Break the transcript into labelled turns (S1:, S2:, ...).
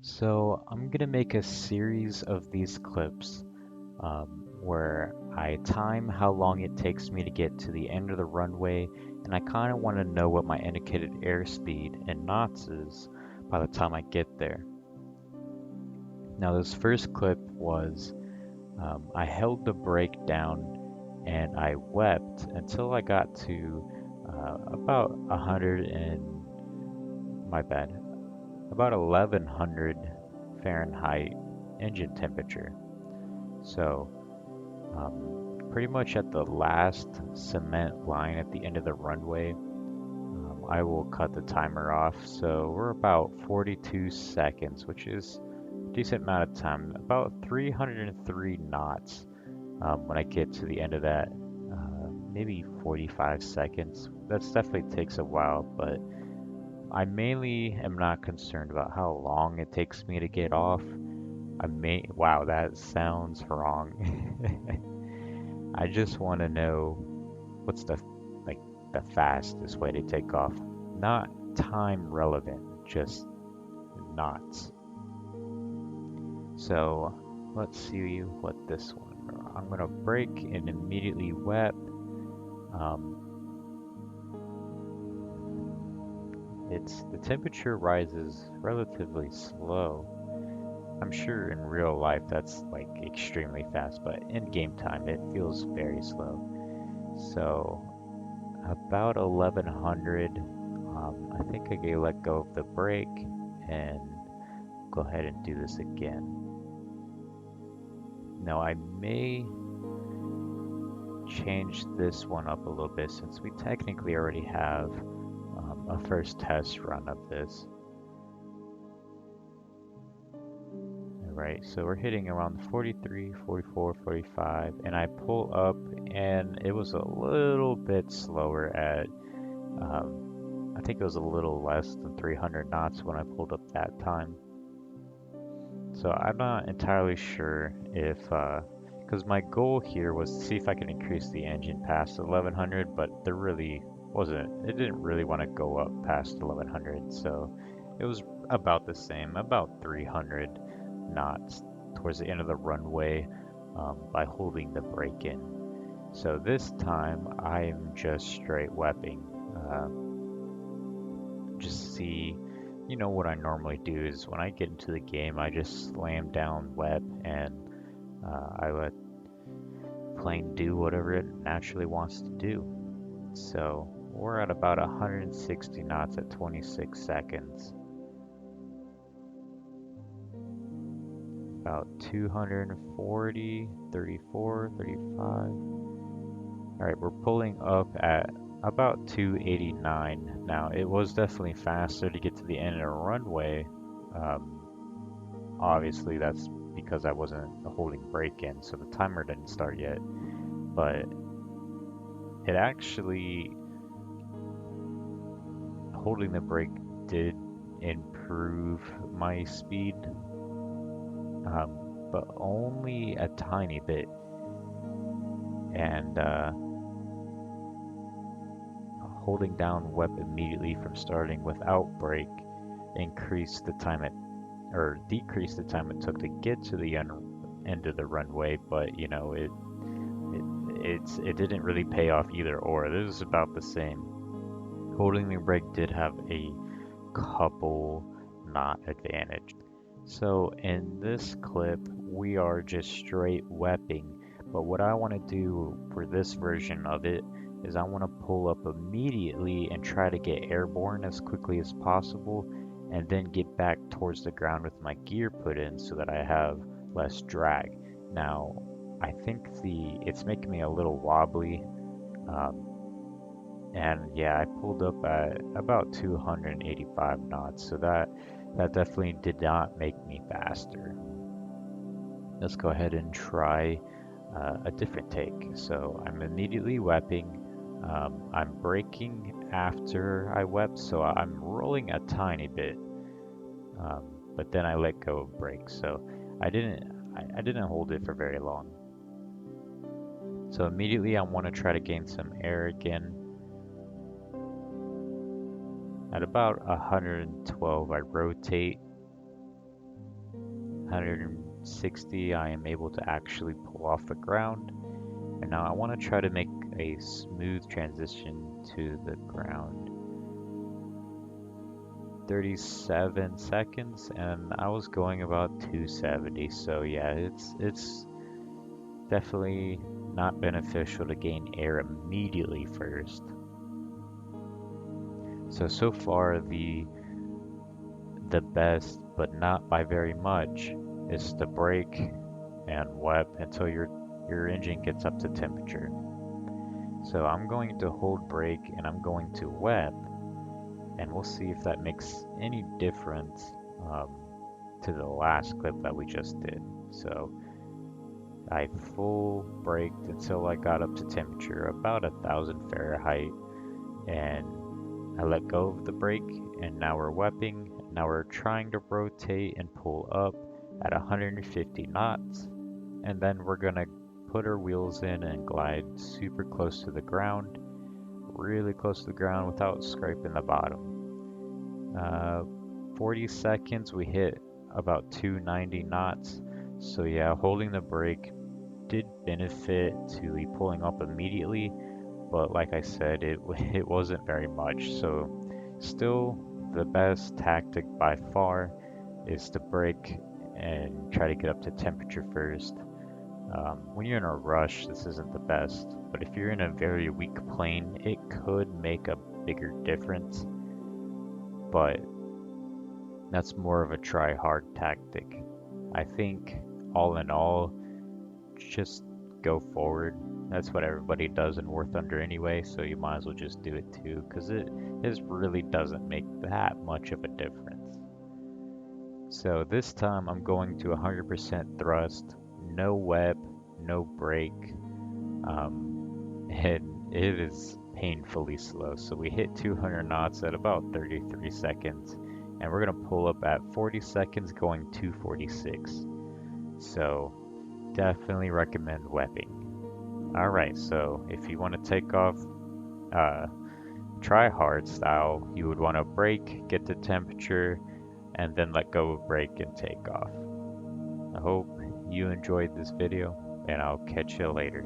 S1: So I'm gonna make a series of these clips where I time how long it takes me to get to the end of the runway, and I kind of want to know what my indicated airspeed in knots is by the time I get there. Now this first clip was I held the brake down and I wept until I got to about 100 and my bad, about 1100 Fahrenheit engine temperature. So, pretty much at the last cement line at the end of the runway, I will cut the timer off. So we're about 42 seconds, which is a decent amount of time, about 303 knots when I get to the end of that. Maybe 45 seconds. That's definitely takes a while, but I mainly am not concerned about how long it takes me to get off. Wow, that sounds wrong. I just want to know what's like the fastest way to take off. Not time relevant, just knots. So let's see what this one. I'm gonna brake and immediately wet. Um, it's the temperature rises relatively slow. I'm sure in real life that's like extremely fast, but in game time it feels very slow. So about 1100, I think I can let go of the brake and go ahead and do this again. Now I may change this one up a little bit since we technically already have a first test run of this. Alright, so we're hitting around 43, 44, 45, and I pull up and it was a little bit slower at, I think it was a little less than 300 knots when I pulled up that time. So I'm not entirely sure if, because my goal here was to see if I can increase the engine past 1100, but there really wasn't, it didn't really want to go up past 1100, so it was about the same, about 300 knots towards the end of the runway by holding the brake in. So this time I'm just straight webbing. Just see, you know, what I normally do is when I get into the game, I just slam down web and I let plane do whatever it naturally wants to do. So we're at about 160 knots at 26 seconds. About 240, 34, 35. All right, we're pulling up at about 289. Now, it was definitely faster to get to the end of the runway. Obviously, that's because I wasn't holding brake in, so the timer didn't start yet. But it actually, holding the brake did improve my speed, but only a tiny bit. And holding down web immediately from starting without brake increased the time it, or decreased the time it took to get to the end of the runway, but you know, it didn't really pay off either or. This is about the same. Holding the brake did have a couple knot advantage. So in this clip, we are just straight webbing, but what I want to do for this version of it is I want to pull up immediately and try to get airborne as quickly as possible and then get back towards the ground with my gear put in so that I have less drag. Now, I think it's making me a little wobbly, and yeah, I pulled up at about 285 knots, so that definitely did not make me faster. Let's go ahead and try a different take. So I'm immediately webbing. I'm braking after I web, so I'm rolling a tiny bit, but then I let go of brake. So I didn't hold it for very long. So immediately I want to try to gain some air again. At about 112, I rotate 160, I am able to actually pull off the ground. And now I want to try to make a smooth transition to the ground. 37 seconds, and I was going about 270. So yeah, it's definitely not beneficial to gain air immediately first. So far the best, but not by very much, is to brake and WEP until your engine gets up to temperature. So I'm going to hold brake and I'm going to WEP, and we'll see if that makes any difference to the last clip that we just did. So I full braked until I got up to temperature about 1,000 Fahrenheit, and I let go of the brake, and now we're wepping. Now we're trying to rotate and pull up at 150 knots, and then we're gonna put our wheels in and glide super close to the ground, really close to the ground without scraping the bottom. 40 seconds, we hit about 290 knots. So yeah, holding the brake did benefit to be pulling up immediately, but like I said, it wasn't very much. So still, the best tactic by far is to brake and try to get up to temperature first. When you're in a rush, this isn't the best, but if you're in a very weak plane, it could make a bigger difference, but that's more of a try hard tactic. I think all in all, just go forward. That's what everybody does in Warthunder anyway, so you might as well just do it too, because it really doesn't make that much of a difference. So this time I'm going to 100% thrust, no WEP, no brake, and it is painfully slow. So we hit 200 knots at about 33 seconds, and we're gonna pull up at 40 seconds going 246. So definitely recommend wepping. Alright, so if you want to take off try hard style, you would want to brake, get to temperature, and then let go of brake and take off. I hope you enjoyed this video, and I'll catch you later.